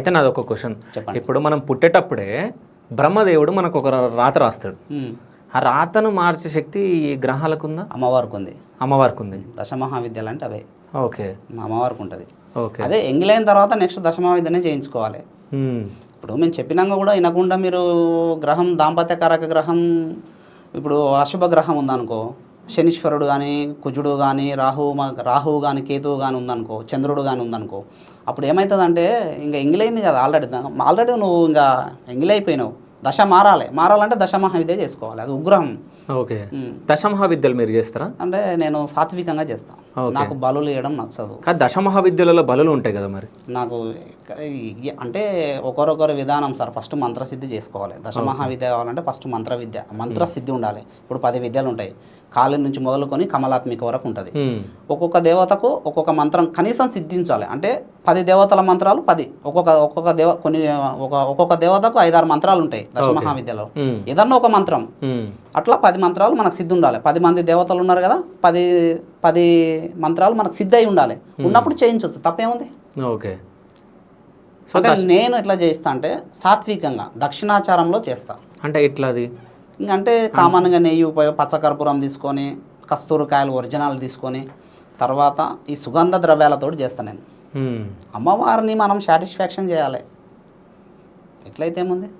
అయితే నాది ఒక క్వశ్చన్. చెప్పండి. ఇప్పుడు మనం పుట్టేటప్పుడే బ్రహ్మదేవుడు మనకు ఒక రాత రాస్తాడు. ఆ రాతను మార్చే శక్తి ఈ గ్రహాలకు ఉందా? అమ్మవారికి ఉంది. అమ్మవారికి ఉంది. దశమహావిద్యలు అంటే అవే ఓకే. అమ్మవారికి ఉంటుంది. ఓకే. అదే ఎంగిలైన తర్వాత నెక్స్ట్ దశమహావిద్యనే చేయించుకోవాలి. ఇప్పుడు మేము చెప్పినాక కూడా వినకుండా మీరు గ్రహం దాంపత్యకారక గ్రహం, ఇప్పుడు అశుభ గ్రహం ఉందనుకో, శనీశ్వరుడు కానీ, కుజుడు కానీ, రాహువు కానీ, కేతువు కానీ ఉందనుకో, చంద్రుడు కానీ ఉందనుకో, అప్పుడు ఏమవుతుందంటే ఇంకా ఎంగిలైంది కదా ఆల్రెడీ నువ్వు ఇంకా ఎంగిలైపోయినావు. దశ మారాలంటే దశమహావిద్య చేసుకోవాలి. అది ఉగ్రహం. ఓకే. దశమహావిద్యలు మీరు చేస్తారా? అంటే నేను సాత్వికంగా చేస్తాను. నాకు బలులు వేయడం నచ్చదు. కానీ దశమహావిద్యలలో బలులు ఉంటాయి కదా మరి? నాకు అంటే ఒకరొకరు విధానం సార్. ఫస్ట్ మంత్రసిద్ధి చేసుకోవాలి. దశమహావిద్య కావాలంటే ఫస్ట్ మంత్రసిద్ధి ఉండాలి. ఇప్పుడు 10 విద్యలు ఉంటాయి. కాళీ నుంచి మొదలుకొని కమలాత్మిక వరకు ఉంటుంది. ఒక్కొక్క దేవతకు ఒక్కొక్క మంత్రం కనీసం సిద్ధించాలి. అంటే 10 దేవతల మంత్రాలు 10, ఒక్కొక్క దేవతకు 5-6 మంత్రాలు ఉంటాయి దశమహావిద్యలో. ఏదన్నా ఒక మంత్రం అట్లా 10 మంత్రాలు మనకు సిద్ధి ఉండాలి. 10 మంది దేవతలు ఉన్నారు కదా, 10 మంత్రాలు మనకు సిద్ధి అయి ఉండాలి. ఉన్నప్పుడు చేయించవచ్చు, తప్పేముంది? ఓకే. అంటే నేను ఎట్లా చేస్తా అంటే సాత్వికంగా దక్షిణాచారంలో చేస్తా. అంటే ఎట్లా అది? ఇంకంటే కామన్గా నెయ్యి పచ్చకర్పూరం తీసుకొని, కస్తూరికాయలు ఒరిజినల్ తీసుకొని, తర్వాత ఈ సుగంధ ద్రవ్యాలతో చేస్తాను నేను. అమ్మవారిని మనం సాటిస్ఫాక్షన్ చేయాలి. ఎట్లయితే ఏముంది.